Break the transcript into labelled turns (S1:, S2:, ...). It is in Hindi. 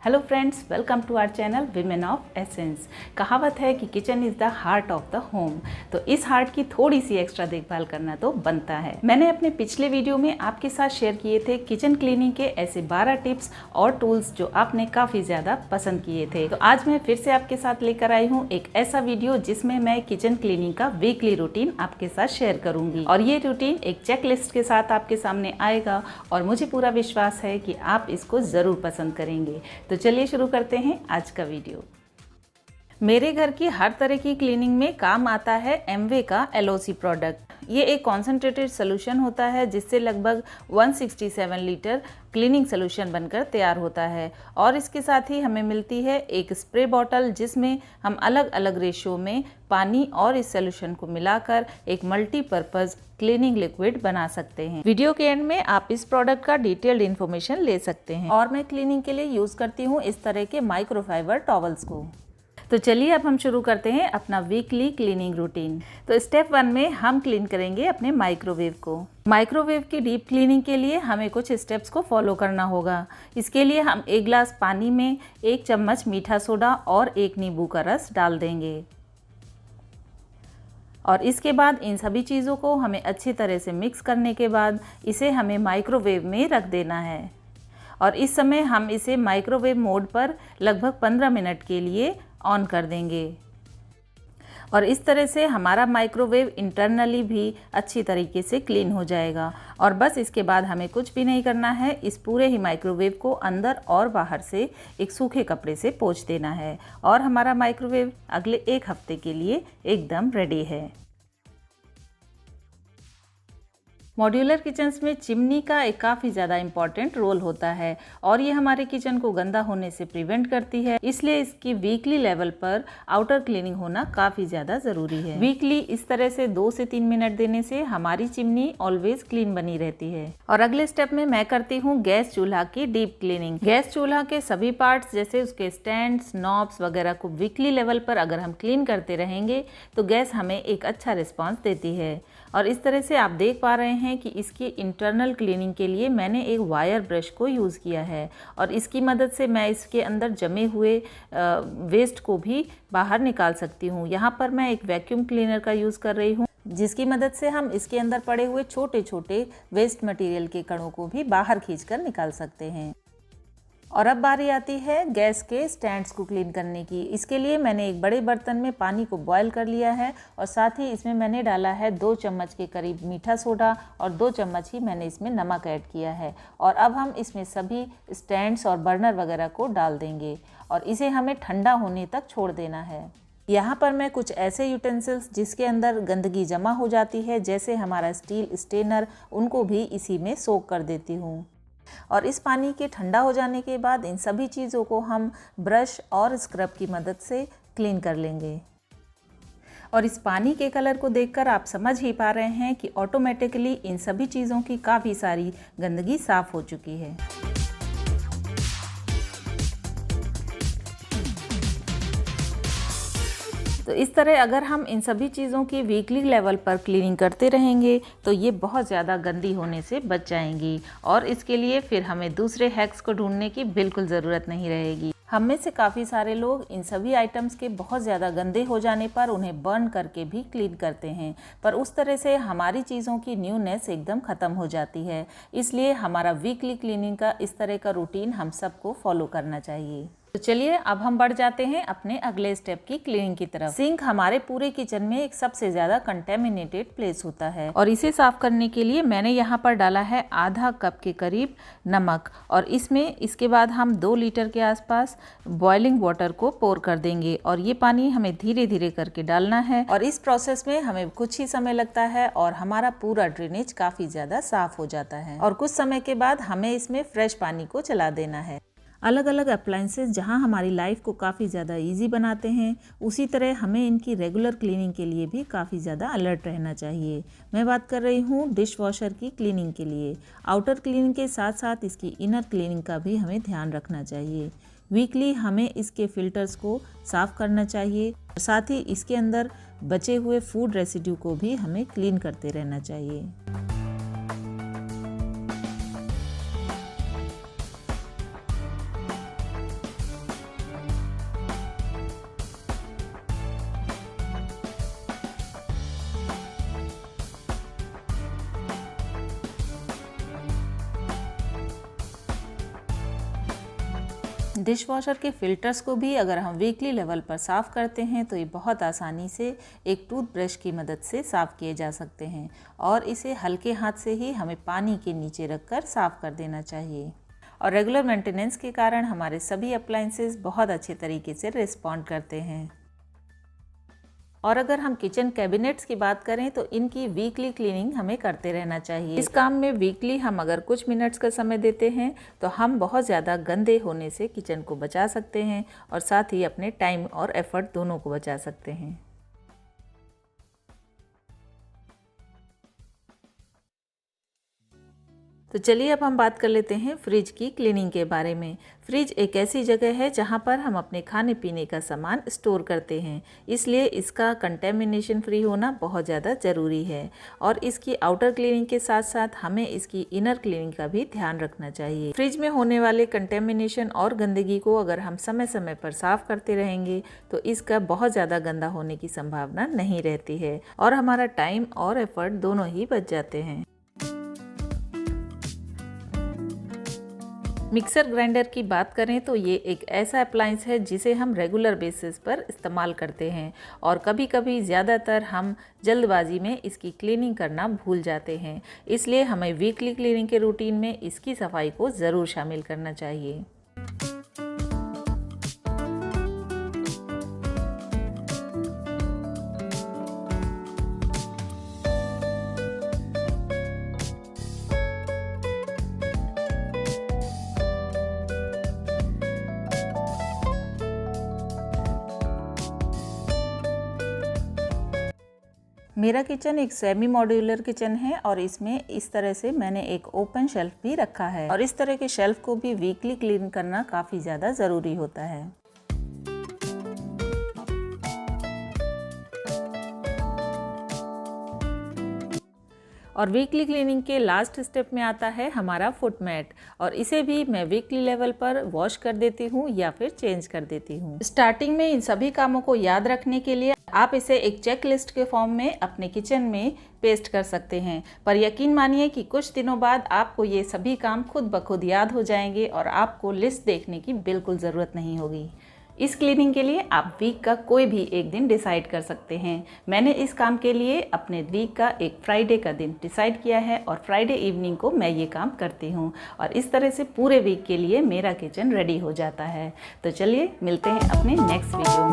S1: Hello friends, welcome to our channel women of essence. कहावत है कि kitchen is the heart of the home. तो इस हार्ट की थोड़ी सी एक्स्ट्रा देखभाल करना तो बनता है। मैंने अपने पिछले वीडियो में आपके साथ शेयर किए थे किचन क्लीनिंग के ऐसे 12 टिप्स और टूल्स जो आपने काफ़ी ज़्यादा पसंद किए थे। तो आज मैं फिर से आपके साथ लेकर आई हूँ एक ऐसा वीडियो जिसमें मैं किचन क्लीनिंग का वीकली रूटीन आपके साथ शेयर करूँगी। और ये रूटीन एक चेकलिस्ट के साथ आपके सामने आएगा और मुझे पूरा विश्वास है कि आप इसको ज़रूर पसंद करेंगे। तो चलिए शुरू करते हैं आज का वीडियो। मेरे घर की हर तरह की क्लीनिंग में काम आता है एमवे का एलओसी प्रोडक्ट। ये एक कॉन्सेंट्रेटेड सोल्यूशन होता है जिससे लगभग 167 लीटर क्लीनिंग सोल्यूशन बनकर तैयार होता है। और इसके साथ ही हमें मिलती है एक स्प्रे बॉटल जिसमें हम अलग अलग रेशियो में पानी और इस सोल्यूशन को मिलाकर एक मल्टीपर्पज़ क्लीनिंग लिक्विड बना सकते हैं। वीडियो के एंड में आप इस प्रोडक्ट का डिटेल्ड इन्फॉर्मेशन ले सकते हैं। और मैं क्लीनिंग के लिए यूज़ करती हूँ इस तरह के माइक्रोफाइबर टॉवल्स को। तो चलिए अब हम शुरू करते हैं अपना वीकली क्लीनिंग रूटीन। तो स्टेप 1 में हम क्लीन करेंगे अपने माइक्रोवेव को। माइक्रोवेव की डीप क्लीनिंग के लिए हमें कुछ स्टेप्स को फॉलो करना होगा। इसके लिए हम 1 गिलास पानी में 1 चम्मच मीठा सोडा और 1 नींबू का रस डाल देंगे। और इसके बाद इन सभी चीज़ों को हमें अच्छी तरह से मिक्स करने के बाद इसे हमें माइक्रोवेव में रख देना है। और इस समय हम इसे माइक्रोवेव मोड पर लगभग 15 मिनट के लिए ऑन कर देंगे। और इस तरह से हमारा माइक्रोवेव इंटरनली भी अच्छी तरीके से क्लीन हो जाएगा। और बस इसके बाद हमें कुछ भी नहीं करना है। इस पूरे ही माइक्रोवेव को अंदर और बाहर से एक सूखे कपड़े से पोंछ देना है और हमारा माइक्रोवेव अगले 1 हफ्ते के लिए एकदम रेडी है। मॉड्यूलर किचन्स में चिमनी का एक काफ़ी ज़्यादा इम्पॉर्टेंट रोल होता है और ये हमारे किचन को गंदा होने से प्रिवेंट करती है। इसलिए इसकी वीकली लेवल पर आउटर क्लीनिंग होना काफ़ी ज़्यादा ज़रूरी है। वीकली इस तरह से 2 से 3 मिनट देने से हमारी चिमनी ऑलवेज क्लीन बनी रहती है। और अगले स्टेप में मैं करती हूँ गैस चूल्हा की डीप क्लीनिंग। गैस चूल्हा के सभी पार्ट्स जैसे उसके स्टैंड्स, नॉब्स वगैरह को वीकली लेवल पर अगर हम क्लीन करते रहेंगे तो गैस हमें एक अच्छा रिस्पॉन्स देती है। और इस तरह से आप देख पा रहे हैं कि इसकी इंटरनल क्लीनिंग के लिए मैंने एक वायर ब्रश को यूज़ किया है और इसकी मदद से मैं इसके अंदर जमे हुए वेस्ट को भी बाहर निकाल सकती हूँ। यहाँ पर मैं एक वैक्यूम क्लीनर का यूज़ कर रही हूँ जिसकी मदद से हम इसके अंदर पड़े हुए छोटे छोटे वेस्ट मटेरियल के कणों को भी बाहर खींचकर निकाल सकते हैं। और अब बारी आती है गैस के स्टैंड्स को क्लीन करने की। इसके लिए मैंने एक बड़े बर्तन में पानी को बॉयल कर लिया है और साथ ही इसमें मैंने डाला है 2 चम्मच के करीब मीठा सोडा और 2 चम्मच ही मैंने इसमें नमक ऐड किया है। और अब हम इसमें सभी स्टैंड्स और बर्नर वगैरह को डाल देंगे और इसे हमें ठंडा होने तक छोड़ देना है। यहाँ पर मैं कुछ ऐसे यूटेंसिल्स जिसके अंदर गंदगी जमा हो जाती है जैसे हमारा स्टील स्टेनर, उनको भी इसी में सोक कर देती हूँ। और इस पानी के ठंडा हो जाने के बाद इन सभी चीज़ों को हम ब्रश और स्क्रब की मदद से क्लीन कर लेंगे। और इस पानी के कलर को देखकर आप समझ ही पा रहे हैं कि ऑटोमेटिकली इन सभी चीज़ों की काफ़ी सारी गंदगी साफ़ हो चुकी है। तो इस तरह अगर हम इन सभी चीज़ों की वीकली लेवल पर क्लीनिंग करते रहेंगे तो ये बहुत ज़्यादा गंदी होने से बच जाएंगी और इसके लिए फिर हमें दूसरे हैक्स को ढूंढने की बिल्कुल ज़रूरत नहीं रहेगी। हम में से काफ़ी सारे लोग इन सभी आइटम्स के बहुत ज़्यादा गंदे हो जाने पर उन्हें बर्न करके भी क्लीन करते हैं, पर उस तरह से हमारी चीज़ों की न्यूनेस एकदम ख़त्म हो जाती है। इसलिए हमारा वीकली क्लीनिंग का इस तरह का रूटीन हम सबको फॉलो करना चाहिए। तो चलिए अब हम बढ़ जाते हैं अपने अगले स्टेप की क्लीनिंग की तरफ। सिंक हमारे पूरे किचन में एक सबसे ज़्यादा कंटेमिनेटेड प्लेस होता है और इसे साफ करने के लिए मैंने यहाँ पर डाला है आधा कप के करीब नमक। और इसमें इसके बाद हम 2 लीटर के आसपास बॉइलिंग वाटर को पोर कर देंगे और ये पानी हमें धीरे धीरे करके डालना है। और इस प्रोसेस में हमें कुछ ही समय लगता है और हमारा पूरा ड्रेनेज काफ़ी ज़्यादा साफ हो जाता है। और कुछ समय के बाद हमें इसमें फ्रेश पानी को चला देना है। अलग अलग अप्लायंसेस जहां हमारी लाइफ को काफ़ी ज़्यादा इजी बनाते हैं, उसी तरह हमें इनकी रेगुलर क्लीनिंग के लिए भी काफ़ी ज़्यादा अलर्ट रहना चाहिए। मैं बात कर रही हूँ डिश वॉशर की क्लीनिंग के लिए। आउटर क्लीनिंग के साथ साथ इसकी इनर क्लीनिंग का भी हमें ध्यान रखना चाहिए। वीकली हमें इसके फिल्टर्स को साफ़ करना चाहिए। साथ ही इसके अंदर बचे हुए फूड रेसिड्यू को भी हमें क्लीन करते रहना चाहिए। डिश वॉशर के फिल्टर्स को भी अगर हम वीकली लेवल पर साफ़ करते हैं तो ये बहुत आसानी से एक टूथब्रश की मदद से साफ़ किए जा सकते हैं और इसे हल्के हाथ से ही हमें पानी के नीचे रखकर साफ़ कर देना चाहिए। और रेगुलर मेंटेनेंस के कारण हमारे सभी अप्लायंसेस बहुत अच्छे तरीके से रिस्पॉन्ड करते हैं। और अगर हम किचन कैबिनेट्स की बात करें तो इनकी वीकली क्लीनिंग हमें करते रहना चाहिए। इस काम में वीकली हम अगर कुछ मिनट्स का समय देते हैं तो हम बहुत ज़्यादा गंदे होने से किचन को बचा सकते हैं और साथ ही अपने टाइम और एफर्ट दोनों को बचा सकते हैं। तो चलिए अब हम बात कर लेते हैं फ्रिज की क्लीनिंग के बारे में। फ्रिज एक ऐसी जगह है जहां पर हम अपने खाने पीने का सामान स्टोर करते हैं, इसलिए इसका कंटेमिनेशन फ्री होना बहुत ज़्यादा ज़रूरी है। और इसकी आउटर क्लीनिंग के साथ साथ हमें इसकी इनर क्लीनिंग का भी ध्यान रखना चाहिए। फ्रिज में होने वाले कंटेमिनेशन और गंदगी को अगर हम समय समय पर साफ़ करते रहेंगे तो इसका बहुत ज़्यादा गंदा होने की संभावना नहीं रहती है और हमारा टाइम और एफर्ट दोनों ही बच जाते हैं। मिक्सर ग्राइंडर की बात करें तो ये एक ऐसा अप्लायंस है जिसे हम रेगुलर बेसिस पर इस्तेमाल करते हैं और कभी कभी ज़्यादातर हम जल्दबाजी में इसकी क्लीनिंग करना भूल जाते हैं, इसलिए हमें वीकली क्लीनिंग के रूटीन में इसकी सफाई को ज़रूर शामिल करना चाहिए। मेरा किचन एक सेमी मॉड्यूलर किचन है और इसमें इस तरह से मैंने एक ओपन शेल्फ भी रखा है और इस तरह के शेल्फ को भी वीकली क्लीन करना काफ़ी ज़्यादा ज़रूरी होता है। और वीकली क्लीनिंग के लास्ट स्टेप में आता है हमारा फुट मैट और इसे भी मैं वीकली लेवल पर वॉश कर देती हूँ या फिर चेंज कर देती हूँ। स्टार्टिंग में इन सभी कामों को याद रखने के लिए आप इसे एक चेक लिस्ट के फॉर्म में अपने किचन में पेस्ट कर सकते हैं, पर यकीन मानिए कि कुछ दिनों बाद आपको ये सभी काम खुद ब खुद याद हो जाएंगे और आपको लिस्ट देखने की बिल्कुल ज़रूरत नहीं होगी। इस क्लीनिंग के लिए आप वीक का कोई भी एक दिन डिसाइड कर सकते हैं। मैंने इस काम के लिए अपने वीक का एक फ्राइडे का दिन डिसाइड किया है और फ्राइडे इवनिंग को मैं ये काम करती हूँ और इस तरह से पूरे वीक के लिए मेरा किचन रेडी हो जाता है। तो चलिए मिलते हैं अपने नेक्स्ट वीडियो में।